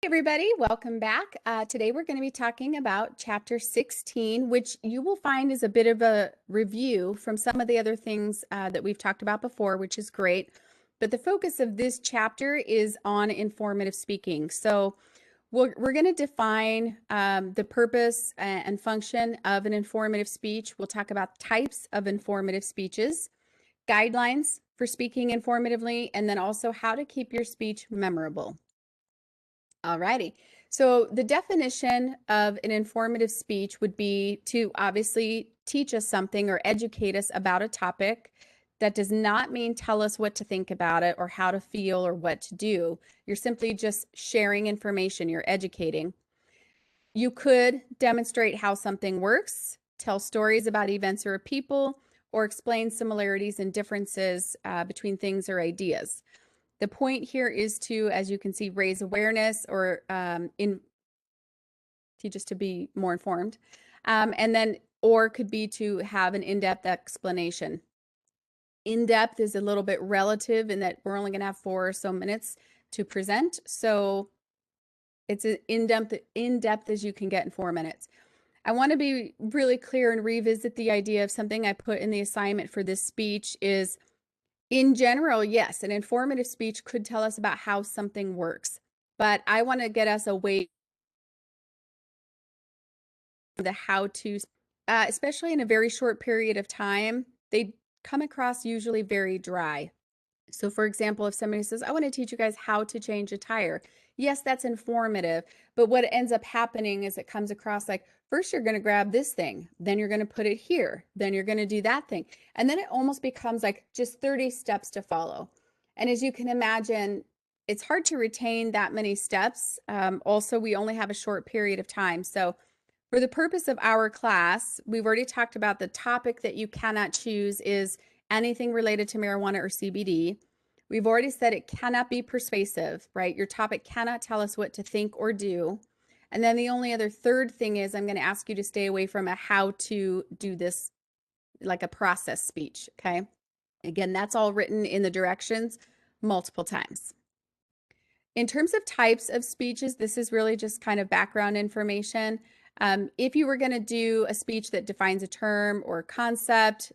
Hey everybody, welcome back. Today we're going to be talking about chapter 16, which you will find is a bit of a review from some of the other things that we've talked about before, which is great. But the focus of this chapter is on informative speaking. So we're going to define the purpose and function of an informative speech. We'll talk about types of informative speeches, guidelines for speaking informatively, and then also how to keep your speech memorable. Alrighty. So the definition of an informative speech would be to obviously teach us something or educate us about a topic. That does not mean tell us what to think about it or how to feel or what to do. You're simply just sharing information, you're educating. You could demonstrate how something works, tell stories about events or people, or explain similarities and differences between things or ideas. The point here is to, as you can see, raise awareness or teach us to be more informed. And then, or could be to have an in-depth explanation. In-depth is a little bit relative in that we're only going to have 4 or so minutes to present. So it's as in-depth as you can get in 4 minutes. I want to be really clear and revisit the idea of something I put in the assignment for this speech is, in general, yes, an informative speech could tell us about how something works, but I want to get us away from the how-to, especially in a very short period of time. They come across usually very dry. So for example, if somebody says, I want to teach you guys how to change a tire. Yes, that's informative, but what ends up happening is it comes across like, first you're going to grab this thing, then you're going to put it here, then you're going to do that thing. And then it almost becomes like just 30 steps to follow. And as you can imagine, it's hard to retain that many steps. Also, we only have a short period of time. So for the purpose of our class, we've already talked about the topic that you cannot choose is anything related to marijuana or CBD. We've already said it cannot be persuasive, right? Your topic cannot tell us what to think or do. And then the only other third thing is I'm going to ask you to stay away from a how to do this, like a process speech, okay? Again, that's all written in the directions multiple times. In terms of types of speeches, this is really just kind of background information. If you were going to do a speech that defines a term or concept,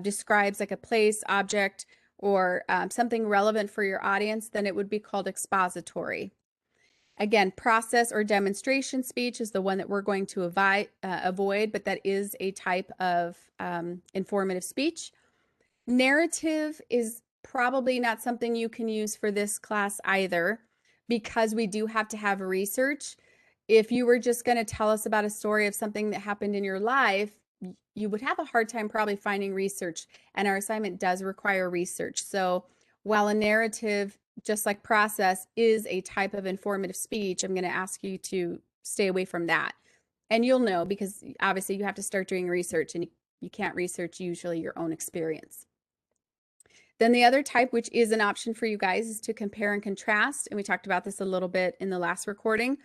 describes like a place, object, or something relevant for your audience, then it would be called expository. Again, process or demonstration speech is the one that we're going to avoid, but that is a type of informative speech. Narrative is probably not something you can use for this class either, because we do have to have research. If you were just going to tell us about a story of something that happened in your life, you would have a hard time probably finding research, and our assignment does require research. So while a narrative, just like process, is a type of informative speech, I'm going to ask you to stay away from that. And you'll know because obviously you have to start doing research, and you can't research usually your own experience. Then the other type, which is an option for you guys, is to compare and contrast. And we talked about this a little bit in the last recording.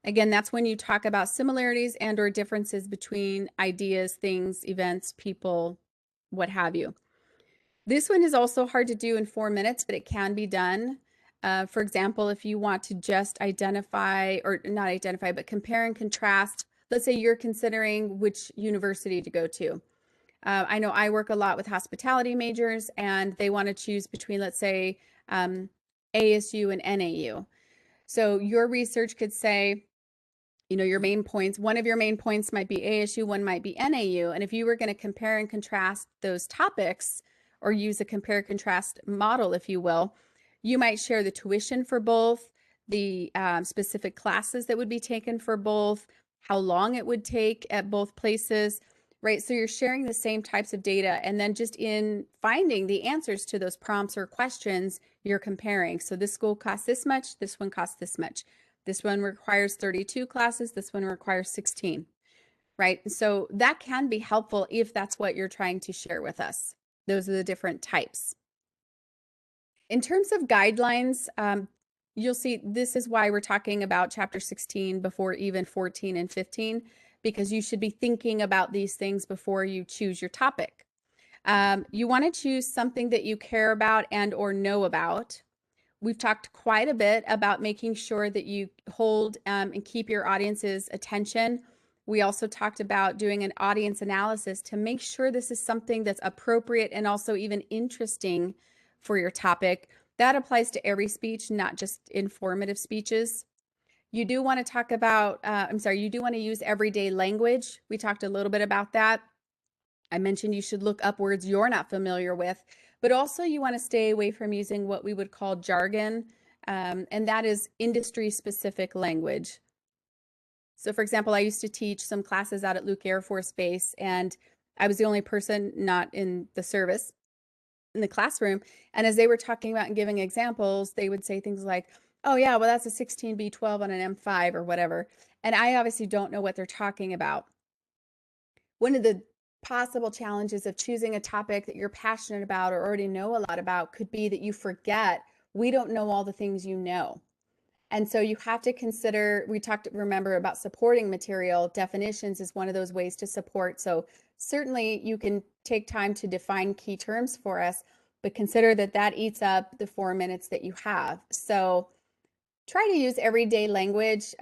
Again, that's when you talk about similarities and or differences between ideas, things, events, people, what have you. This one is also hard to do in 4 minutes, but it can be done. For example, if you want to just identify, or not identify, but compare and contrast, let's say you're considering which university to go to. I know I work a lot with hospitality majors, and they want to choose between, let's say, ASU and NAU. So your research could say, you know, your main points, one of your main points might be ASU, one might be NAU. And if you were going to compare and contrast those topics or use a compare contrast model, if you will, you might share the tuition for both, the specific classes that would be taken for both, how long it would take at both places, right? So you're sharing the same types of data, and then just in finding the answers to those prompts or questions, you're comparing. So this school costs this much, this one costs this much. This one requires 32 classes, this one requires 16, right? So that can be helpful if that's what you're trying to share with us. Those are the different types. In terms of guidelines, you'll see this is why we're talking about chapter 16 before even 14 and 15, because you should be thinking about these things before you choose your topic. You want to choose something that you care about and or know about. We've talked quite a bit about making sure that you hold and keep your audience's attention. We also talked about doing an audience analysis to make sure this is something that's appropriate and also even interesting for your topic. That applies to every speech, not just informative speeches. You do want to talk about, you do want to use everyday language. We talked a little bit about that. I mentioned you should look up words you're not familiar with, but also you want to stay away from using what we would call jargon, and that is industry-specific language. So, for example, I used to teach some classes out at Luke Air Force Base, and I was the only person not in the service in the classroom. And as they were talking about and giving examples, they would say things like, oh, yeah, well, that's a 16B12 on an M5 or whatever. And I obviously don't know what they're talking about. One of the possible challenges of choosing a topic that you're passionate about or already know a lot about could be that you forget we don't know all the things you know. And so you have to consider, remember about supporting material. Definitions is one of those ways to support. So certainly you can take time to define key terms for us, but consider that that eats up the 4 minutes that you have. So try to use everyday language.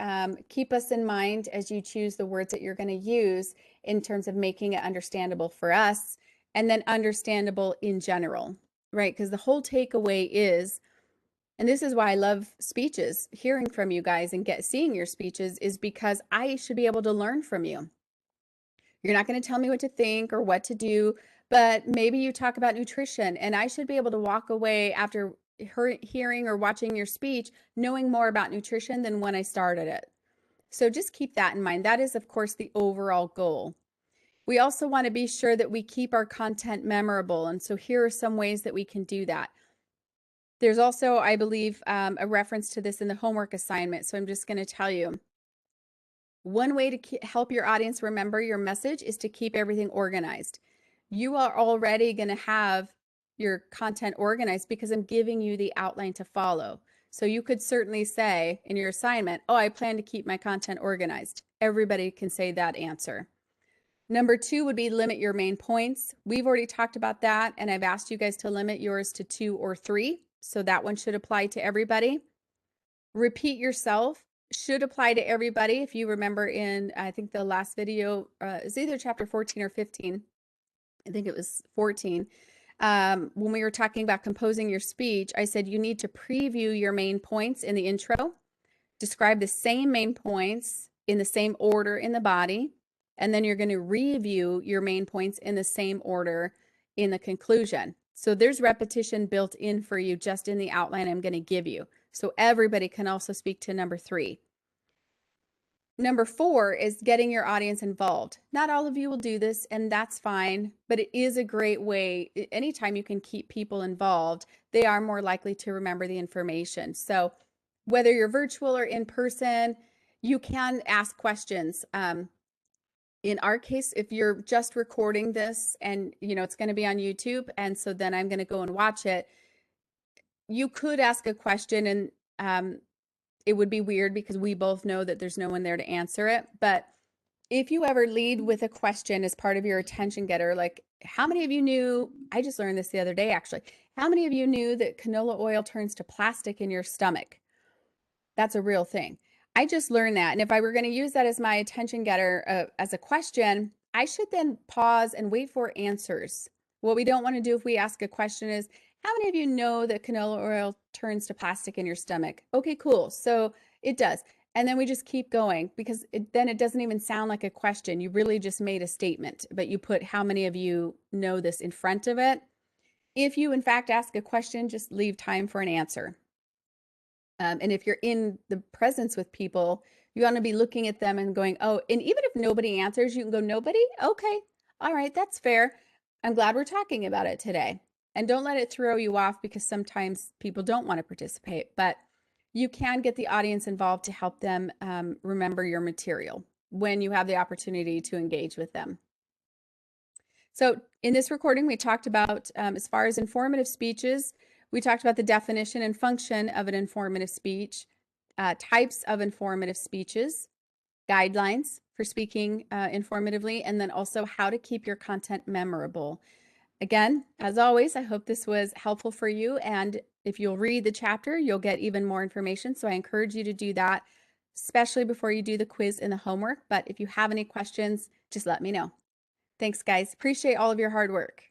Keep us in mind as you choose the words that you're going to use in terms of making it understandable for us and then understandable in general, right? Because the whole takeaway is, and this is why I love speeches, hearing from you guys and seeing your speeches is because I should be able to learn from you. You're not going to tell me what to think or what to do, but maybe you talk about nutrition and I should be able to walk away after hearing or watching your speech knowing more about nutrition than when I started it. So just keep that in mind. That is, of course, the overall goal. We also want to be sure that we keep our content memorable. And so here are some ways that we can do that. There's also, I believe, a reference to this in the homework assignment. So I'm just going to tell you. One way to help your audience remember your message is to keep everything organized. You are already going to have your content organized because I'm giving you the outline to follow. So you could certainly say in your assignment, oh, I plan to keep my content organized. Everybody can say that answer. Number 2 would be limit your main points. We've already talked about that, and I've asked you guys to limit yours to 2 or 3. So that one should apply to everybody. Repeat yourself should apply to everybody. If you remember in, I think the last video is either chapter 14 or 15. I think it was 14. When we were talking about composing your speech, I said you need to preview your main points in the intro, describe the same main points in the same order in the body, and then you're going to review your main points in the same order in the conclusion. So there's repetition built in for you just in the outline I'm going to give you. So everybody can also speak to number 3. Number 4 is getting your audience involved. Not all of you will do this, and that's fine, but it is a great way. Anytime you can keep people involved, they are more likely to remember the information. So whether you're virtual or in person, you can ask questions. In our case, if you're just recording this and it's going to be on YouTube, and so then I'm going to go and watch it, you could ask a question and it would be weird because we both know that there's no one there to answer it. But if you ever lead with a question as part of your attention getter, like how many of you knew, I just learned this the other day actually, how many of you knew that canola oil turns to plastic in your stomach? That's a real thing. I just learned that. And if I were going to use that as my attention getter as a question, I should then pause and wait for answers. What we don't want to do if we ask a question is, how many of you know that canola oil turns to plastic in your stomach? Okay, cool. So it does. And then we just keep going because then it doesn't even sound like a question. You really just made a statement, but you put how many of you know this in front of it. If you in fact ask a question, just leave time for an answer. And if you're in the presence with people, you want to be looking at them and going, oh, and even if nobody answers, you can go, nobody? Okay. All right. That's fair. I'm glad we're talking about it today. And don't let it throw you off because sometimes people don't want to participate, but you can get the audience involved to help them remember your material when you have the opportunity to engage with them. So in this recording, we talked about, as far as informative speeches, we talked about the definition and function of an informative speech, types of informative speeches, guidelines for speaking informatively, and then also how to keep your content memorable. Again, as always, I hope this was helpful for you. And if you'll read the chapter, you'll get even more information. So I encourage you to do that, especially before you do the quiz and the homework. But if you have any questions, just let me know. Thanks, guys. Appreciate all of your hard work.